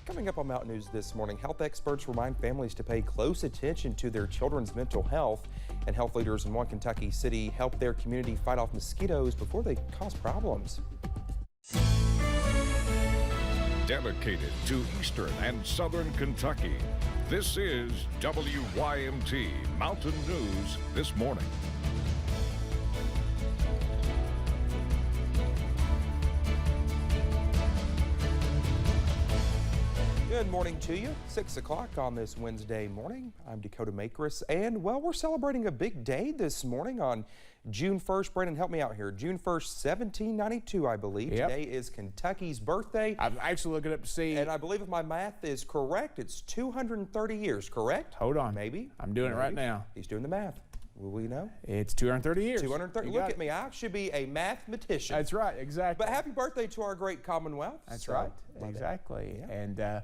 Coming up on Mountain News this morning, health experts remind families to pay close attention to their children's mental health, and health leaders in one Kentucky city help their community fight off mosquitoes before they cause problems. Dedicated to Eastern and Southern Kentucky, this is WYMT Mountain News This Morning. Good morning to you. 6 o'clock on this Wednesday morning. I'm Dakota Makris, and well, we're celebrating a big day this morning on June 1st. Brandon, help me out here. June 1st, 1792, I believe. Yep. Today is Kentucky's birthday. I'm actually looking up to see. And I believe if my math is correct, it's 230 years, correct? Hold on. Maybe. I'm doing it right now. He's doing the math. Will we know? It's 230 years. 230. Look at me. I should be a mathematician. That's right. Exactly. But happy birthday to our great Commonwealth. That's right. Exactly. Yeah. And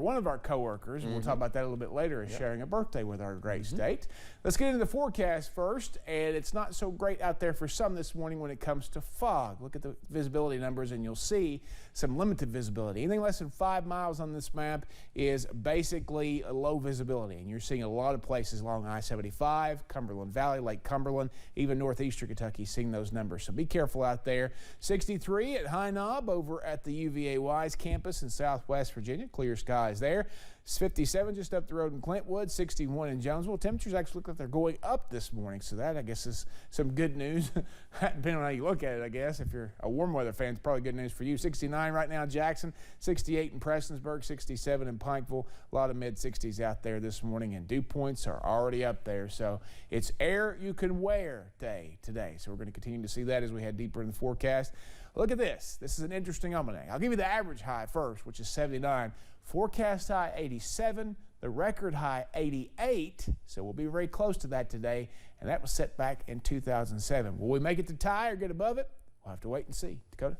one of our coworkers, and we'll talk about that a little bit later, is sharing a birthday with our great state. Let's get into the forecast first, and it's not so great out there for some this morning when it comes to fog. Look at the visibility numbers, and you'll see some limited visibility. Anything less than 5 miles on this map is basically a low visibility, and you're seeing a lot of places along I-75, Cumberland Valley, Lake Cumberland, even northeastern Kentucky seeing those numbers. So be careful out there. 63 at High Knob over at the UVA Wise campus in Southwest Virginia. Clear skies there. 57 just up the road in Clintwood. 61 in Jonesville. Temperatures actually look like they're going up this morning, so that I guess is some good news. Depending on how you look at it, I guess. If you're a warm weather fan, it's probably good news for you. 69 right now in Jackson. 68 in Prestonsburg. 67 in Pikeville. A lot of mid-60s out there this morning, and dew points are already up there. So it's air you can wear day today. So we're going to continue to see that as we head deeper in the forecast. Look at this. This is an interesting almanac. I'll give you the average high first, which is 79. Forecast high 87. The record high 88. So we'll be very close to that today. And that was set back in 2007. Will we make it to tie or get above it? We'll have to wait and see. Dakota?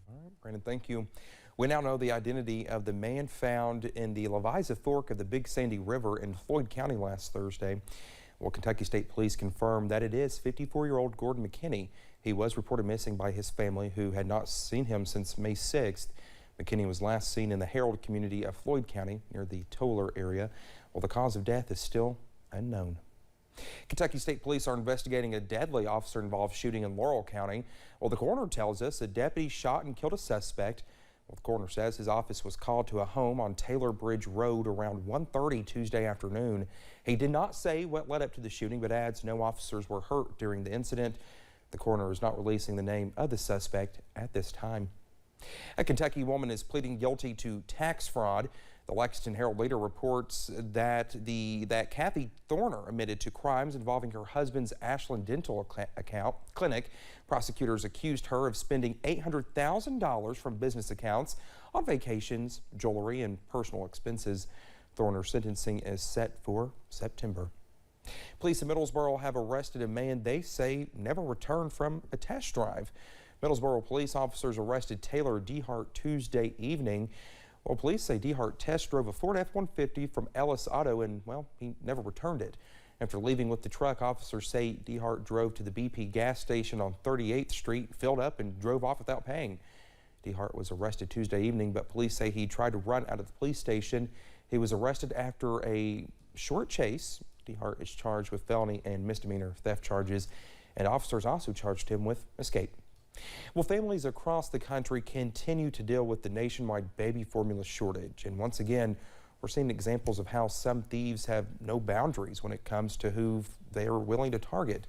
All right, Brandon, thank you. We now know the identity of the man found in the Leviza Fork of the Big Sandy River in Floyd County last Thursday. Well, Kentucky State Police confirmed that it is 54-year-old Gordon McKinney. He was reported missing by his family, who had not seen him since May 6th. McKinney was last seen in the Harold community of Floyd County near the Toller area. Well, the cause of death is still unknown. Kentucky State Police are investigating a deadly officer-involved shooting in Laurel County. Well, the coroner tells us a deputy shot and killed a suspect. Well, the coroner says his office was called to a home on Taylor Bridge Road around 1:30 Tuesday afternoon. He did not say what led up to the shooting, but adds no officers were hurt during the incident. The coroner is not releasing the name of the suspect at this time. A Kentucky woman is pleading guilty to tax fraud. The Lexington Herald-Leader reports that Kathy Thorner admitted to crimes involving her husband's Ashland Dental Clinic. Prosecutors accused her of spending $800,000 from business accounts on vacations, jewelry, and personal expenses. Thorner's sentencing is set for September. Police in Middlesboro have arrested a man they say never returned from a test drive. Middlesboro police officers arrested Taylor Dehart Tuesday evening. Well, police say Dehart test drove a Ford F-150 from Ellis Auto and, well, he never returned it. After leaving with the truck, officers say Dehart drove to the BP gas station on 38th Street, filled up, and drove off without paying. Dehart was arrested Tuesday evening, but police say he tried to run out of the police station. He was arrested after a short chase. Dehart is charged with felony and misdemeanor theft charges, and officers also charged him with escape. Well, families across the country continue to deal with the nationwide baby formula shortage, and once again, we're seeing examples of how some thieves have no boundaries when it comes to who they are willing to target.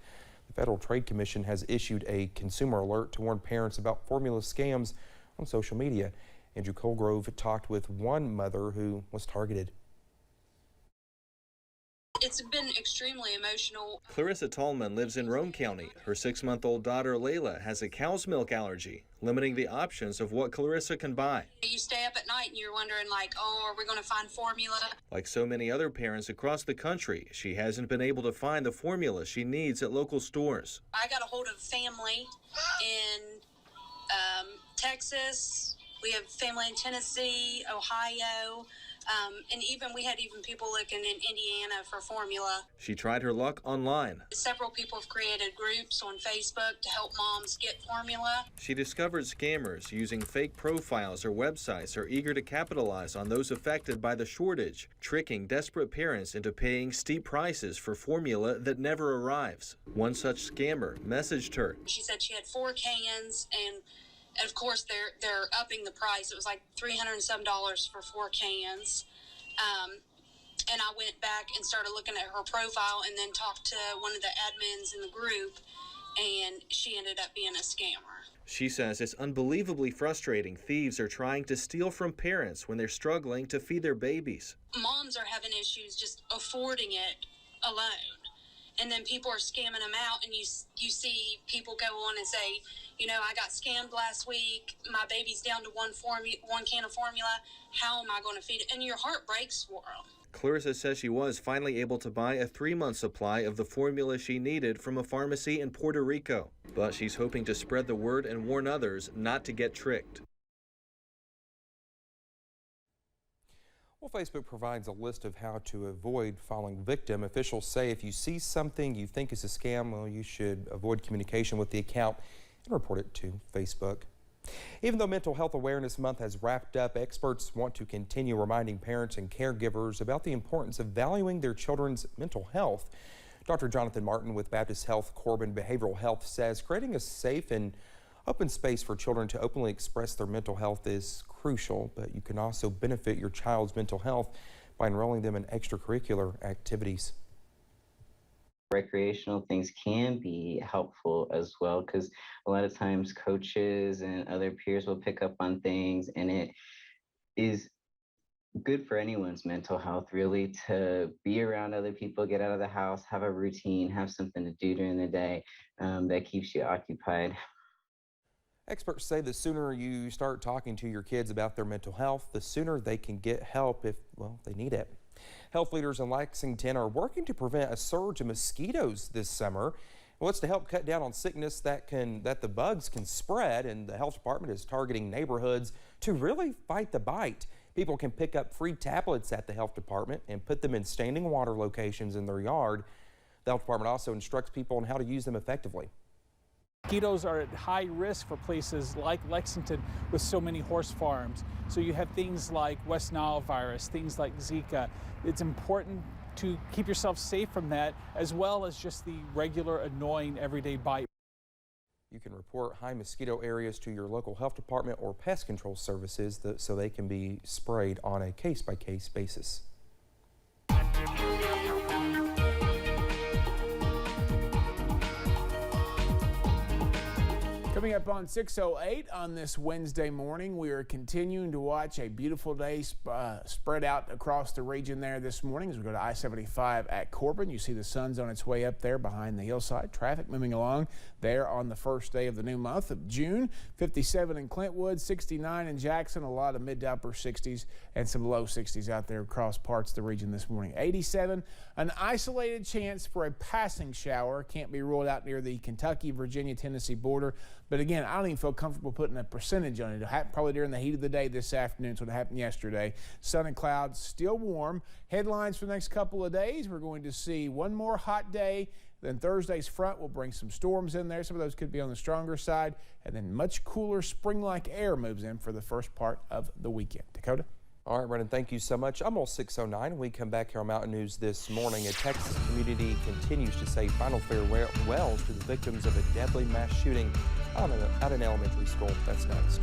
The Federal Trade Commission has issued a consumer alert to warn parents about formula scams on social media. Andrew Colgrove talked with one mother who was targeted. It's been extremely emotional. Clarissa Tallman lives in Roane County. Her 6-month-old daughter, Layla, has a cow's milk allergy, limiting the options of what Clarissa can buy. You stay up at night and you're wondering, like, oh, are we going to find formula? Like so many other parents across the country, she hasn't been able to find the formula she needs at local stores. I got a hold of family in Texas. We have family in Tennessee, Ohio, And we had people looking in Indiana for formula. She tried her luck online. Several people have created groups on Facebook to help moms get formula. She discovered scammers using fake profiles or websites are eager to capitalize on those affected by the shortage, tricking desperate parents into paying steep prices for formula that never arrives. One such scammer messaged her. She said she had 4 cans, and of course they're upping the price. It was like $300 and some for 4 cans. And I went back and started looking at her profile and then talked to one of the admins in the group, and she ended up being a scammer. She says it's unbelievably frustrating. Thieves are trying to steal from parents when they're struggling to feed their babies. Moms are having issues just affording it alone. And then people are scamming them out, and you see people go on and say, I got scammed last week. My baby's down to one can of formula. How am I going to feed it? And your heart breaks for them. Clarissa says she was finally able to buy a 3-month supply of the formula she needed from a pharmacy in Puerto Rico. But she's hoping to spread the word and warn others not to get tricked. Well, Facebook provides a list of how to avoid falling victim. Officials say if you see something you think is a scam, well, you should avoid communication with the account and report it to Facebook. Even though Mental Health Awareness Month has wrapped up, experts want to continue reminding parents and caregivers about the importance of valuing their children's mental health. Dr. Jonathan Martin with Baptist Health Corbin Behavioral Health says creating a safe and open space for children to openly express their mental health is crucial, but you can also benefit your child's mental health by enrolling them in extracurricular activities. Recreational things can be helpful as well, because a lot of times coaches and other peers will pick up on things, and it is good for anyone's mental health really to be around other people, get out of the house, have a routine, have something to do during the day that keeps you occupied. Experts say the sooner you start talking to your kids about their mental health, the sooner they can get help if, well, they need it. Health leaders in Lexington are working to prevent a surge of mosquitoes this summer. Well, it's to help cut down on sickness that the bugs can spread, and the health department is targeting neighborhoods to really fight the bite. People can pick up free tablets at the health department and put them in standing water locations in their yard. The health department also instructs people on how to use them effectively. Mosquitoes are at high risk for places like Lexington with so many horse farms. So you have things like West Nile virus, things like Zika. It's important to keep yourself safe from that, as well as just the regular annoying everyday bite. You can report high mosquito areas to your local health department or pest control services so they can be sprayed on a case-by-case basis. Coming up on 6:08 on this Wednesday morning, we are continuing to watch a beautiful day spread out across the region there this morning as we go to I-75 at Corbin. You see the sun's on its way up there behind the hillside. Traffic moving along there on the first day of the new month of June. 57 in Clintwood, 69 in Jackson, a lot of mid to upper 60s and some low 60s out there across parts of the region this morning. 87, an isolated chance for a passing shower. Can't be ruled out near the Kentucky, Virginia, Tennessee border. But again, I don't even feel comfortable putting a percentage on it. It'll happen probably during the heat of the day this afternoon. So it happened yesterday. Sun and clouds, still warm. Headlines for the next couple of days. We're going to see one more hot day. Then Thursday's front will bring some storms in there. Some of those could be on the stronger side. And then much cooler spring-like air moves in for the first part of the weekend. Dakota? All right, Brennan, thank you so much. I'm almost 6:09. We come back here on Mountain News this morning. A Texas community continues to say final farewells to the victims of a deadly mass shooting at an elementary school. That's next.